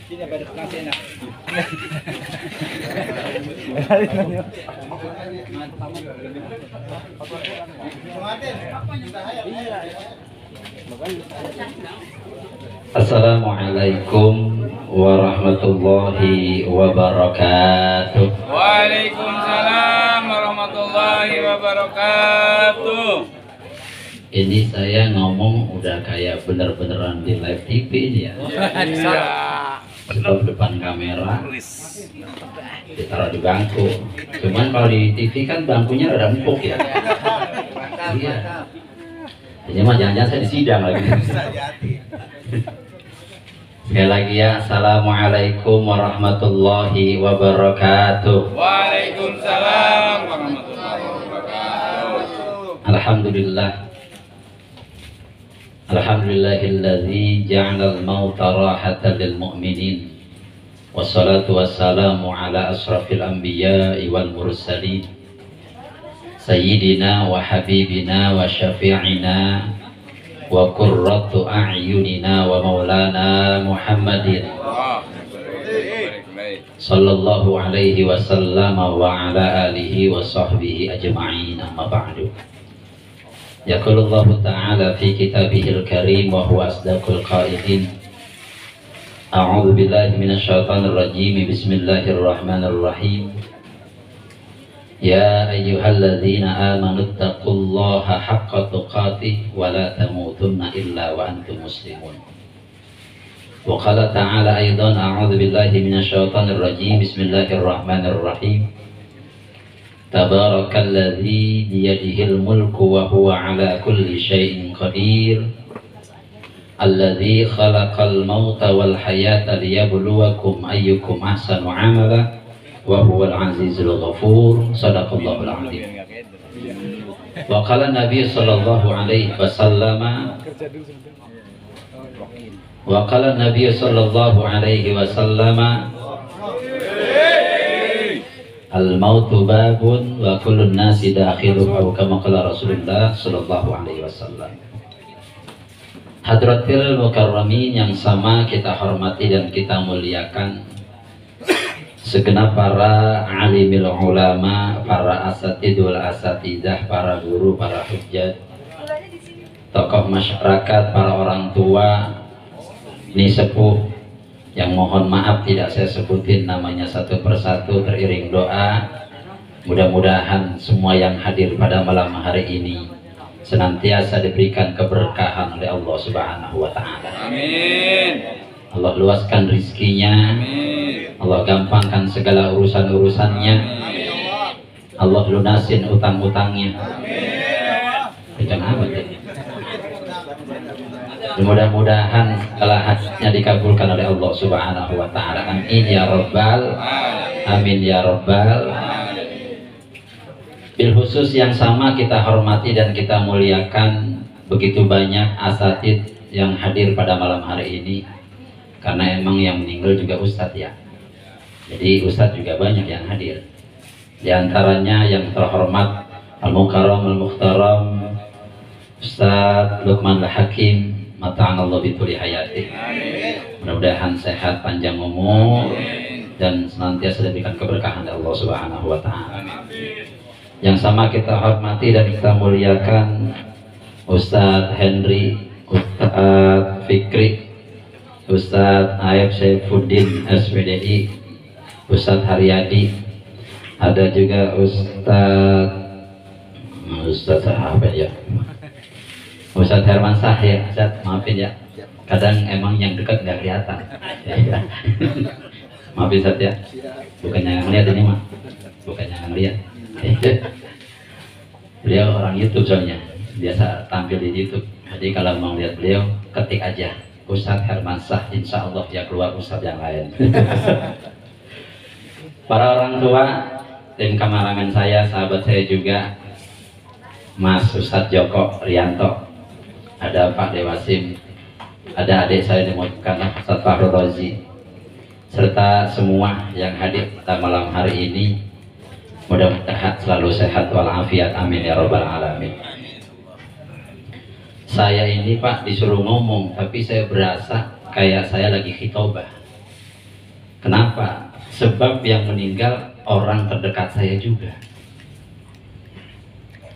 Sini pada kasih enak. Assalamualaikum warahmatullahi wabarakatuh. Waalaikumsalam warahmatullahi wabarakatuh. Ini saya ngomong udah kayak bener-beneran di live TV ini ya. Iya. Sebab depan kamera ditaruh di bangku. Cuman kalau di TV kan bangkunya rada empuk ya. Iya. Ini mah jangan-jangan saya disidang lagi. Sekali lagi ya, assalamualaikum warahmatullahi wabarakatuh. Waalaikumsalam warahmatullahi wabarakatuh. Alhamdulillah. Alhamdulillahilladzi ja'alal mauta rahatan lil mu'minin. Wassalatu wassalamu ala asrafil anbiya'i wal mursalin. Sayyidina wa habibina wa syafi'ina wa qurratu a'yunina wa maulana Muhammadin sallallahu alaihi wasallam wa ala alihi wa sahbihi ajma'in, amma ba'du. Yaqulullahu ta'ala fi kitabihil karim wa huwa asdaqul qailin. A'udzu billahi minasyaitonir rajim. Bismillahirrahmanirrahim. Ya ayyuhalladzina amanu taqullaha haqqa tuqatih wa la tamutunna illa wa antum muslimun. Wa qala ta'ala aidan a'udzu billahi minasyaitonir rajim. Bismillahirrahmanirrahim. Tabarakalladzi biyadihil mulku wa huwa ala kulli syai'in qadir. Alladzi khalaqal mauta wal hayata liyabluwakum ayyukum ahsanu amala. Wa huwal azizul ghafur. Shadaqallahul azim. Wa qala Nabi sallallahu alaihi wasallam al mautu babun wa kullun nasi dakhiluhu aw kama qala Rasulullah sallallahu alaihi wasallam. Hadratil mukarramin yang sama kita hormati dan kita muliakan, segenap para alimil ulama, para asatidul asatidah, para guru, para hujjat, tokoh masyarakat, para orang tua, ini sepuh yang mohon maaf tidak saya sebutin namanya satu persatu, teriring doa. Mudah-mudahan semua yang hadir pada malam hari ini senantiasa diberikan keberkahan oleh Allah Subhanahu wa Ta'ala. Amin. Allah luaskan rizkinya. Amin. Allah gampangkan segala urusan-urusannya. Allah lunasin utang-utangnya. Mudah-mudahan segala hajatnya dikabulkan oleh Allah Subhanahu wa Ta'ala. Amin ya rabbal, amin ya rabbal. Bil khusus yang sama kita hormati dan kita muliakan begitu banyak asatid yang hadir pada malam hari ini, karena emang yang meninggal juga ustadz ya. Jadi ustadz juga banyak yang hadir. Di antaranya yang terhormat Al-Mukarram Al-Mukhtaram Ustadz Luqman Al-Hakim, mata'anallahu bituli hayatih. Mudah-mudahan sehat, panjang umur, dan senantiasa diberikan keberkahan dari Allah Subhanahu wa Ta'ala. Yang sama kita hormati dan kita muliakan Ustadz Henry, Ustadz Fikri, Ustadz Aib Saifuddin SPDI, Ustadz Haryadi, ada juga Ustadz sahabat ya, Ustadz Herman Sah ya. Ustadz maafin ya, kadang emang yang dekat nggak kelihatan ya. Maafin Ustadz ya, bukannya ngeliat ini mah, bukannya ngeliat. Beliau orang YouTube soalnya, biasa tampil di YouTube. Jadi kalau mau lihat beliau, ketik aja Ustadz Herman Sah, insya Allah ya keluar Ustadz yang lain. Para orang tua, tim kamarangan saya, sahabat saya juga, Mas Ustadz Joko Rianto, ada Pak Dewasim, ada adik saya dimaukan Ustadz Fahrul Rozi, serta semua yang hadir pada malam hari ini. Mudah-mudahan selalu sehat walafiat, amin ya robbal alamin. Saya ini Pak disuruh ngomong, tapi saya berasa kayak saya lagi khitobah. Kenapa? Sebab yang meninggal orang terdekat saya juga.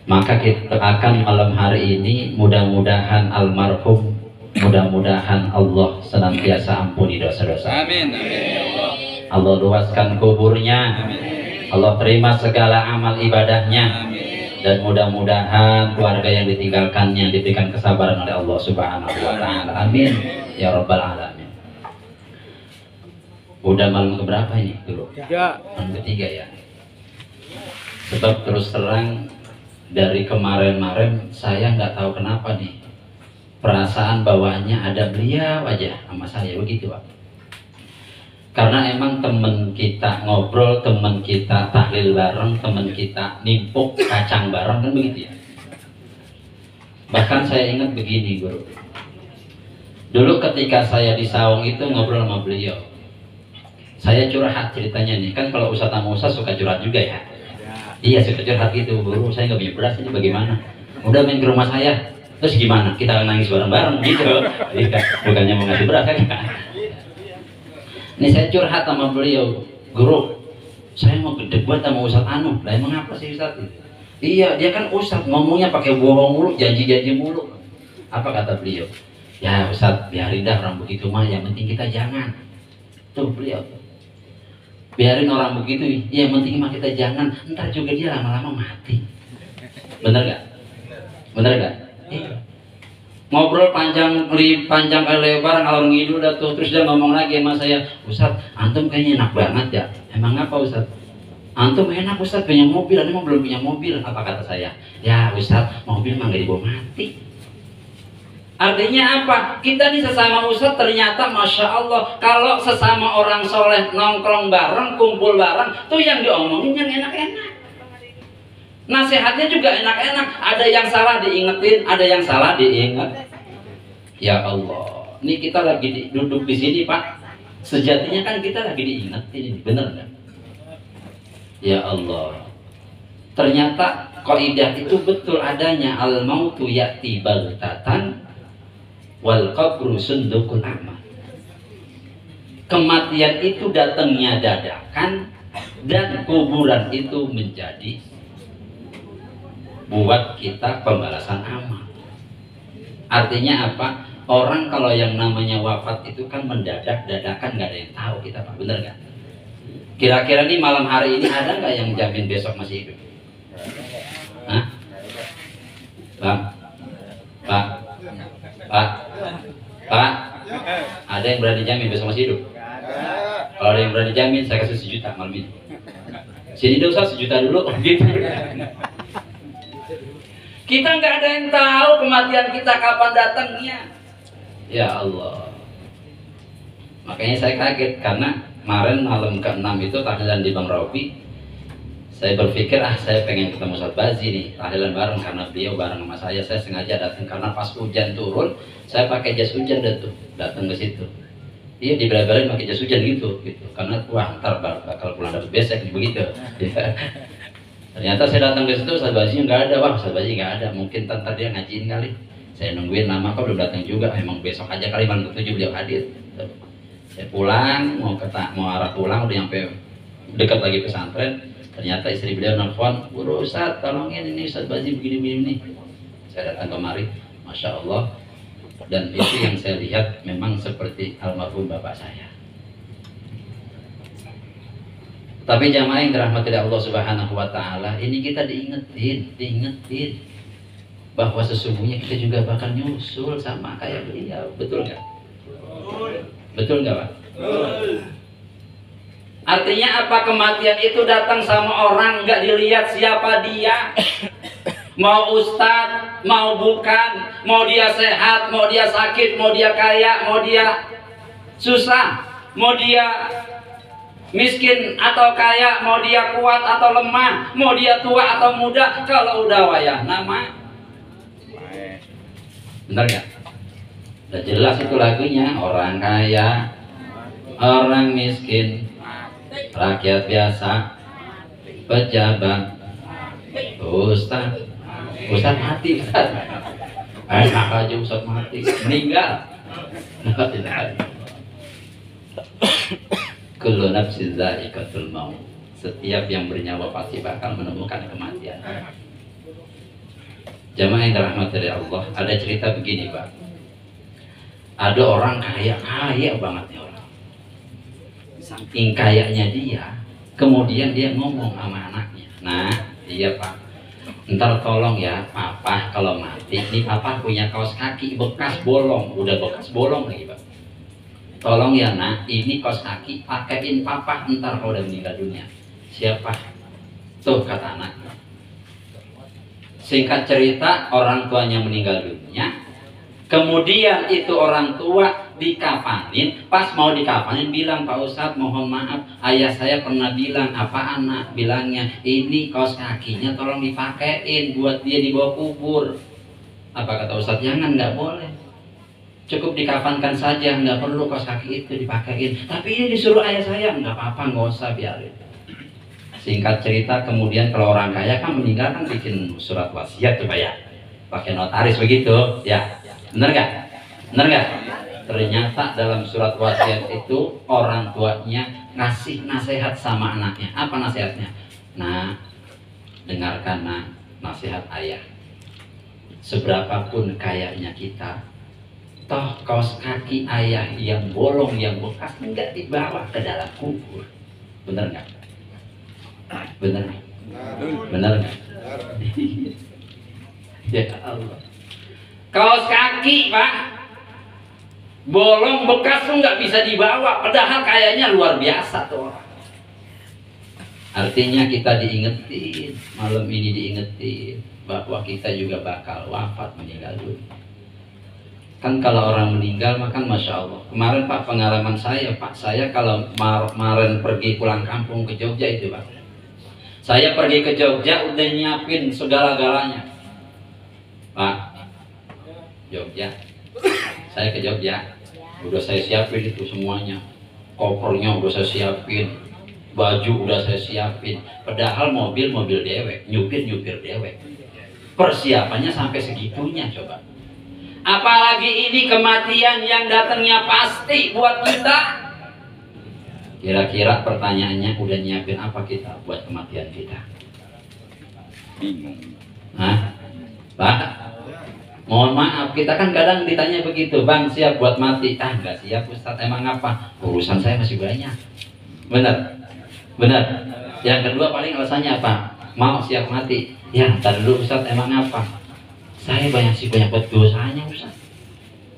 Maka kita akan malam hari ini mudah-mudahan almarhum, mudah-mudahan Allah senantiasa ampuni dosa-dosa. Amin. Amin. Allah luaskan kuburnya. Amin. Allah terima segala amal ibadahnya. Amin. Dan mudah-mudahan keluarga yang ditinggalkannya diberikan kesabaran oleh Allah Subhanahu wa taala. Amin ya rabbal alamin. Udah malam keberapa ini dulu? Malam ketiga ya. Sebab terus terang dari kemarin-marin saya nggak tahu kenapa nih, perasaan bawahnya ada beliau aja sama saya begitu Pak. Karena emang temen kita ngobrol, temen kita tahlil bareng, temen kita nimpuk kacang bareng kan begitu ya. Bahkan saya ingat begini Guru, dulu ketika saya di Sawang itu ngobrol sama beliau, saya curhat ceritanya nih, kan kalau Ustadz sama Ustadz suka curhat juga ya. Iya suka curhat gitu, Guru saya nggak punya beras ini bagaimana? Udah main ke rumah saya, terus gimana? Kita nangis bareng-bareng gitu. Bukannya mau ngasih beras kan? Ini saya curhat sama beliau, Guru saya mau gede buat sama Ustadz Anu. Lah emang apa sih Ustadz? Iya dia kan Ustadz ngomongnya pakai bohong mulu, janji-janji mulu. Apa kata beliau? Ya Ustadz biarin dah orang begitu mah, yang penting kita jangan. Tuh beliau biarin orang begitu, ya yang penting mah kita jangan, ntar juga dia lama-lama mati. Bener gak? Bener gak? Iya. Ngobrol panjang kali lebar ngalor ngidul dah tuh, terus dia ngomong lagi sama saya, Ustadz antum kayaknya enak banget ya. Emang apa Ustadz? Antum enak Ustadz punya mobil, antum belum punya mobil. Apa kata saya? Ya Ustadz mobil mah gak dibawa mati. Artinya apa? Kita nih sesama Ustadz ternyata Masya Allah, kalau sesama orang soleh nongkrong bareng, kumpul bareng, tuh yang diomongin yang enak-enak. Nasihatnya juga enak-enak. Ada yang salah diingetin, ada yang salah diingat. Ya Allah, ini kita lagi duduk di sini Pak. Sejatinya kan kita lagi diingetin, bener nggak? Ya Allah, ternyata kaidah itu betul adanya. Al mautu ya'ti baghtatan wal qabru sundukul amal. Kematian itu datangnya dadakan dan kuburan itu menjadi buat kita pembalasan amal. Artinya apa? Orang kalau yang namanya wafat itu kan mendadak, dadakan, nggak ada yang tahu kita Pak, bener nggak? Kira-kira nih malam hari ini ada nggak yang jamin besok masih hidup? Hah? Pak? Pak? Pak? Pak, ada yang berani jamin besok masih hidup? Kalau ada yang berani jamin, saya kasih 1 juta malam ini. Sini dong Ustaz, 1 juta dulu. Gitu. Kita nggak ada yang tahu kematian kita kapan datangnya. Ya Allah. Makanya saya kaget karena kemarin malam ke-6 itu tahlilan di Bang Robi. Saya berpikir saya pengen ketemu Ustadz Bazi nih, tahlilan bareng karena beliau bareng sama saya. Saya sengaja datang karena pas hujan turun, saya pakai jas hujan datang ke situ. Iya dibela-belain pakai jas hujan gitu. Karena wah ntar bakal pulang dapet besek begitu. Ternyata saya datang ke situ, Ustadz Bazi nggak ada. Wah Ustadz Bazi nggak ada, mungkin ntar dia ngajiin kali. Saya nungguin lama kok belum datang juga. Emang besok aja kali malam ke-7 beliau hadir. Saya pulang mau arah pulang udah nyampe dekat lagi pesantren. Ternyata istri beliau nelfon, Guru Ustadz tolongin ini Ustadz Bazi begini-begini. Saya datang kemari, Masya Allah. Dan itu yang saya lihat memang seperti almarhum bapak saya. Tapi jamaah yang dirahmati Allah Subhanahu wa taala, ini kita diingetin bahwa sesungguhnya kita juga bakal nyusul sama kayak beliau. Betul nggak? Betul nggak Pak? Artinya apa? Kematian itu datang sama orang, nggak dilihat siapa dia. Mau ustadz, mau bukan, mau dia sehat, mau dia sakit, mau dia kaya, mau dia susah, mau dia miskin atau kaya, mau dia kuat atau lemah, mau dia tua atau muda. Kalau udah wayah nama, bener gak? Udah jelas itu lagunya. Orang kaya, orang miskin, rakyat biasa, pejabat, ustadz mati, enak aja ustadz mati, meninggal. kullu nafsin dha'iqatul maut. Setiap yang bernyawa pasti bakal menemukan kematian. Jamaah yang dirahmati oleh Allah, ada cerita begini, Pak. Ada orang kaya banget nih orang. Saking kayanya dia, kemudian dia ngomong sama anaknya, "Nah, iya Pak, ntar tolong ya papa kalau mati, ini papa punya kaos kaki bekas bolong, udah bekas bolong lagi Pak. Tolong ya nak, ini kaos kaki pakein papa ntar kalau udah meninggal dunia." Siapa? Tuh kata anaknya. Singkat cerita, orang tuanya meninggal dunia. Kemudian itu orang tua dikafanin, pas mau dikafanin bilang, "Pak Ustadz mohon maaf, ayah saya pernah bilang." "Apa anak?" Bilangnya, "Ini kaos kakinya tolong dipakein buat dia dibawa kubur." Apa kata Ustadz? "Jangan, nggak boleh. Cukup dikafankan saja, nggak perlu kaos kaki itu dipakein." "Tapi ini disuruh ayah saya." "Nggak apa-apa, nggak usah, biarin." Singkat cerita, kemudian kalau orang kaya kan meninggal kan bikin surat wasiat coba ya, pakai notaris begitu ya. Bener nggak? Bener nggak? Ternyata dalam surat wasiat itu orang tuanya ngasih nasihat sama anaknya. Apa nasihatnya? "Nah, dengarkan nak, nasihat ayah. Seberapapun kayanya kita, toh kaos kaki ayah yang bolong, yang bekas enggak dibawa ke dalam kubur." Bener nggak? Bener nggak? Bener nggak? Ya Allah. Kaos kaki Pak bolong bekas tuh nggak bisa dibawa, padahal kayaknya luar biasa tuh orang. Artinya kita diingetin, malam ini diingetin bahwa kita juga bakal wafat, meninggal dunia. Kan kalau orang meninggal makan Masya Allah. Kemarin Pak pengalaman saya Pak, saya kalau kemarin pergi pulang kampung ke Jogja itu Pak, saya pergi ke Jogja udah nyiapin segala-galanya Pak. Jogja, saya ke Jogja, udah saya siapin itu semuanya, kopernya udah saya siapin, baju udah saya siapin, padahal mobil dewek, nyupir dewek, persiapannya sampai segitunya coba. Apalagi ini kematian yang datangnya pasti buat kita. Kira-kira pertanyaannya, udah nyiapin apa kita buat kematian kita? Bingung. Hah? Pak? Mohon maaf, kita kan kadang ditanya begitu, "Bang, siap buat mati?" "Ah, nggak siap Ustadz." "Emang apa?" "Urusan saya masih banyak." Benar? Benar? Yang kedua paling alasannya apa? "Mau siap mati." "Ya, ntar dulu Ustadz, emang apa?" "Saya banyak buat dosanya Ustadz."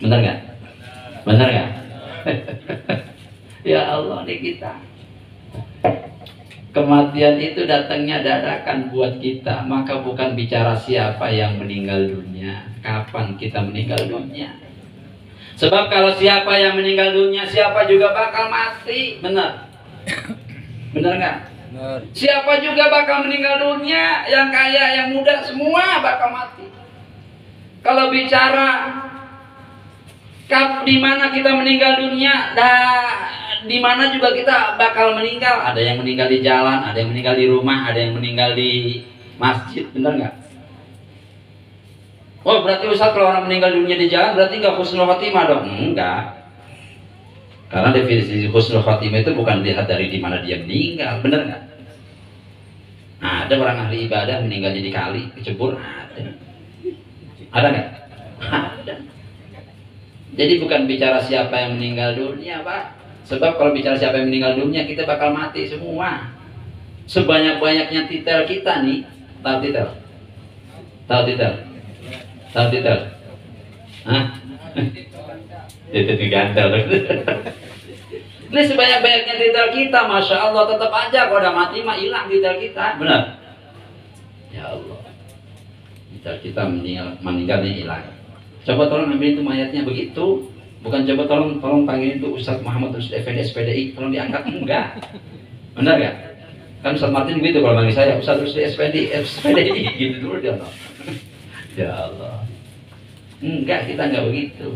Benar nggak? Benar nggak? Ya Allah, nih kita. Kematian itu datangnya dadakan buat kita, maka bukan bicara siapa yang meninggal dunia, kapan kita meninggal dunia. Sebab kalau siapa yang meninggal dunia, siapa juga bakal mati, benar? Benar nggak? Benar. Siapa juga bakal meninggal dunia, yang kaya, yang muda, semua bakal mati. Kalau bicara di mana kita meninggal dunia, di mana juga kita bakal meninggal. Ada yang meninggal di jalan, ada yang meninggal di rumah, ada yang meninggal di masjid, benar nggak? Oh, berarti Ustaz kalau orang meninggal dunia di jalan berarti nggak husnul khotimah dong? Enggak. Karena definisi husnul khotimah itu bukan dilihat dari di mana dia meninggal, benar nggak? Nah, ada orang ahli ibadah meninggalnya di kali, kecebur, ada nggak? Ada. Jadi bukan bicara siapa yang meninggal dunia, Pak. Sebab kalau bicara siapa yang meninggal dunia, kita bakal mati semua. Sebanyak-banyaknya titel kita nih, tahu titel? Tahu titel? Tahu titel? Hah? Titel digantel. Ini sebanyak-banyaknya titel kita, Masya Allah, tetap aja kalau udah mati mah hilang titel kita. Benar? Ya Allah. Titel kita meninggal nih hilang. Coba tolong ambil itu mayatnya begitu. Bukan coba tolong panggil itu Ustadz Muhammad Rusdi Effendi SPDI, tolong diangkat, enggak. Benar nggak? Kan Ustadz Martin begitu kalau panggil saya Ustadz Rusdi SPDI gitu dulu dia. Ya Allah. Enggak, kita enggak begitu.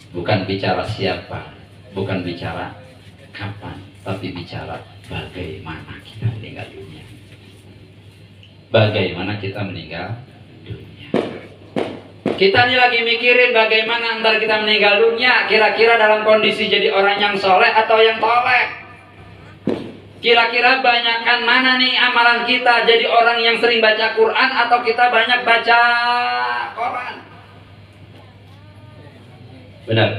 Bukan bicara siapa, bukan bicara kapan, tapi bicara bagaimana kita meninggal dunia. Bagaimana kita meninggal dunia. Kita ini lagi mikirin bagaimana ntar kita meninggal dunia, kira-kira dalam kondisi jadi orang yang soleh atau yang toleh. Kira-kira banyakkan mana nih amalan kita, jadi orang yang sering baca Quran atau kita banyak baca Quran? Benar?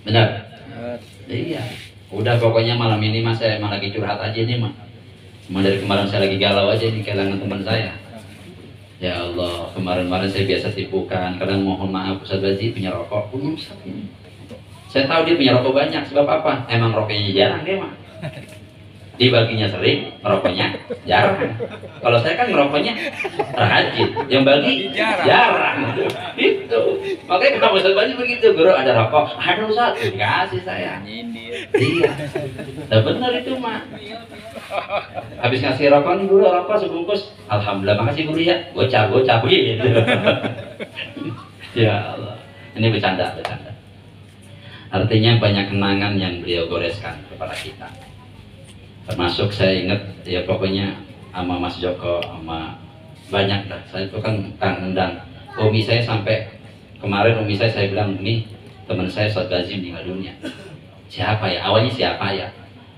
Benar? Iya. Udah pokoknya malam ini mas saya emang lagi curhat aja nih mah. Emang dari kemarin saya lagi galau aja nih kehilangan teman saya. Ya Allah, kemarin-kemarin saya biasa tipukan. Kadang mohon maaf Ustaz Bazi punya rokok, punya Ustaz ini. Saya tahu dia punya rokok banyak, sebab apa? Emang rokoknya jarang dia mah. Dibaginya sering, merokoknya jarang. Kalau saya kan ngerokoknya rajin, yang bagi jarang. Itu. Makanya kalau Ustaz Bazi begitu, guru ada rokok, ada Ustaz, dikasih saya. Iya. Nah, benar itu mah. Habis ngasih rokok nih guru, rokok sebungkus, alhamdulillah makasih guru ya, gocap gitu. Ya Allah, ini bercanda. Artinya banyak kenangan yang beliau goreskan kepada kita. Termasuk saya ingat ya pokoknya sama Mas Joko, sama banyak dah. Saya itu kan Kang Endang, umi saya sampai kemarin umi saya bilang nih teman saya Ustaz Bazi meninggal dunia. Siapa ya? Awalnya siapa ya?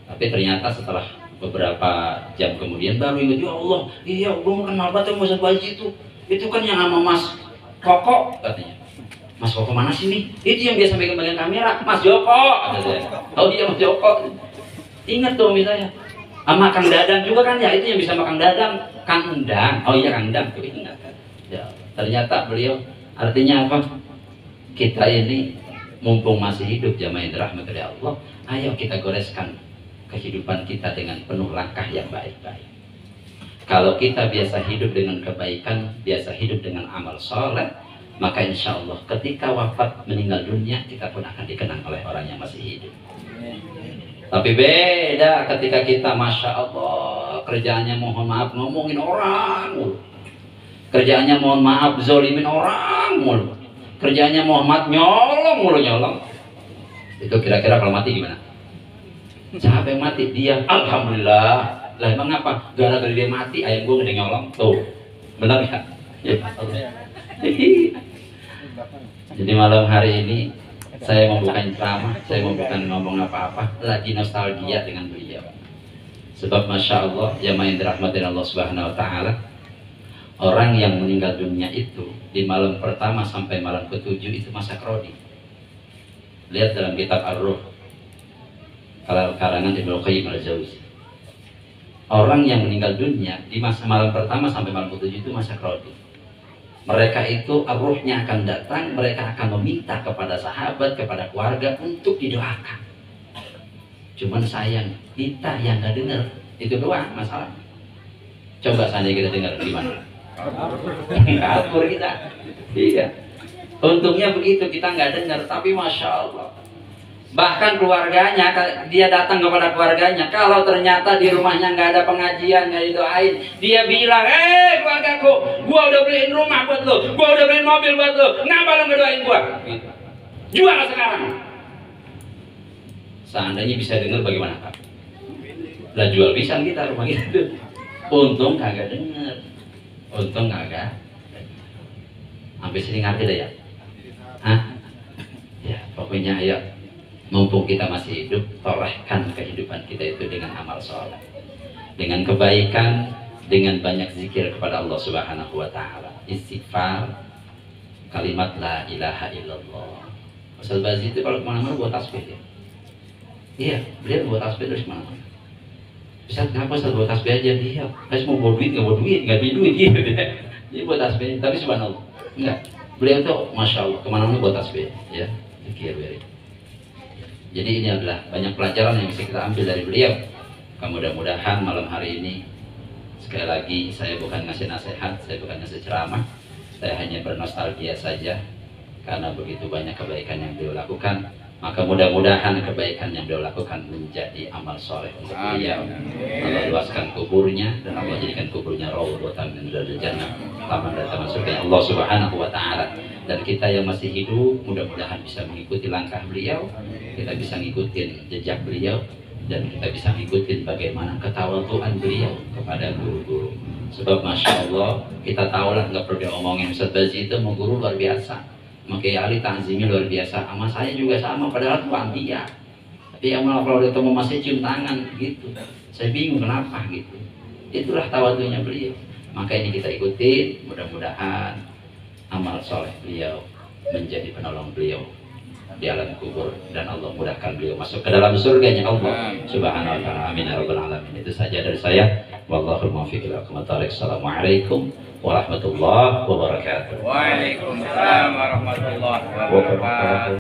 Tapi ternyata setelah beberapa jam kemudian baru ingat, ya Allah, iya gue kenal banget sama Ustaz Bazi itu kan yang sama Mas Koko katanya. Mas Koko mana sih nih? Itu yang biasa megang kamera, Mas Joko kata saya. Oh dia Mas Joko. Ingat tuh misalnya sama Kang Dadang juga kan ya, itu yang bisa sama Kang Dadang, Kang Endang. Oh iya Kang Endang tuh ingat kan. Ya, ternyata beliau artinya apa? Kita ini mumpung masih hidup jamaah yang dirahmati oleh Allah, ayo kita goreskan kehidupan kita dengan penuh langkah yang baik-baik. Kalau kita biasa hidup dengan kebaikan, biasa hidup dengan amal soleh, maka insya Allah ketika wafat meninggal dunia kita pun akan dikenang oleh orang yang masih hidup. Tapi beda ketika kita masya Allah kerjaannya mohon maaf ngomongin orang mulu, kerjaannya mohon maaf zolimin orang mulu, kerjaannya mohon maaf nyolong mulu nyolong. Itu kira-kira kalau mati gimana? Siapa yang mati? Dia. Alhamdulillah. Lah emang apa? Gara-gara dia mati ayam gue gede nyolong. Tuh benar ya? Ya. Jadi malam hari ini saya mau bukan ceramah, saya mau bukan ngomong apa-apa, lagi nostalgia dengan beliau. Sebab masya Allah, jamaah yang dirahmati Allah Subhanahu Wa Taala, orang yang meninggal dunia itu di malam pertama sampai malam ketujuh itu masa krodi. Lihat dalam kitab Ar-Ruh, karangan Ibnu Qayyim Al-Jauzi. Orang yang meninggal dunia di masa malam pertama sampai malam ketujuh itu masa krodi. Mereka itu ruhnya akan datang, mereka akan meminta kepada sahabat, kepada keluarga untuk didoakan. Cuman sayang, kita yang gak dengar, itu doang masalah. Coba seandainya kita dengar gimana? Kabur kita. Iya. Untungnya begitu, kita nggak dengar, tapi masya Allah. Bahkan keluarganya, dia datang kepada keluarganya. Kalau ternyata di rumahnya nggak ada pengajian, nggak didoain, dia bilang, keluargaku, gua udah beliin rumah buat lo, gua udah beliin mobil buat lo, kenapa lo nggak doain gua? Jual sekarang. Seandainya bisa dengar bagaimana Pak? Lah jual pisang kita rumah itu. Untung kagak dengar, untung kagak. Sampai sini ngerti dah ya? Hah? Ya pokoknya ayo. Mumpung kita masih hidup, torehkan kehidupan kita itu dengan amal soleh, dengan kebaikan, dengan banyak zikir kepada Allah Subhanahu Wa Taala, istighfar, kalimat la ilaha illallah. Ustaz Bazi itu kalau kemana-mana buat tasbih ya. Iya, beliau buat tasbih terus mana-mana. Ustaz kenapa Ustaz buat tasbih aja? Iya, saya mau bawa duit, nggak bawa duit, nggak beli duit gitu. Jadi buat tasbih, tapi subhanallah, enggak. Beliau tuh masya Allah kemana-mana buat tasbih, ya, zikir beri. Jadi ini adalah banyak pelajaran yang bisa kita ambil dari beliau. Mudah-mudahan malam hari ini sekali lagi saya bukan ngasih nasihat, saya bukan ngasih ceramah, saya hanya bernostalgia saja karena begitu banyak kebaikan yang beliau lakukan. Maka mudah-mudahan kebaikan yang beliau lakukan menjadi amal soleh untuk beliau. Allah luaskan kuburnya dan Allah jadikan kuburnya raudhatan min riyadil jannah, taman dari taman surga Allah Subhanahu Wa Taala. Dan kita yang masih hidup mudah-mudahan bisa mengikuti langkah beliau, kita bisa ngikutin jejak beliau, dan kita bisa ngikutin bagaimana ketawaduan beliau kepada guru-guru. Sebab Masya Allah, kita tahu lah, nggak perlu diomongin, Ustaz Bazi itu mau guru luar biasa, Kiai Ali tanzimnya luar biasa, sama saya juga sama, padahal tuan dia. Tapi yang malah kalau ketemu masih cium tangan gitu, saya bingung kenapa gitu. Itulah tawadunya beliau. Maka ini kita ikutin, mudah-mudahan amal soleh beliau menjadi penolong beliau di alam kubur, dan Allah mudahkan beliau masuk ke dalam surganya Allah Subhanahu wa taala. Amin ya rabbal alamin. Itu saja dari saya. Wallahul muwaffiq ila aqwamit thariq. Assalamualaikum warahmatullahi wabarakatuh. Waalaikumsalam warahmatullahi wabarakatuh.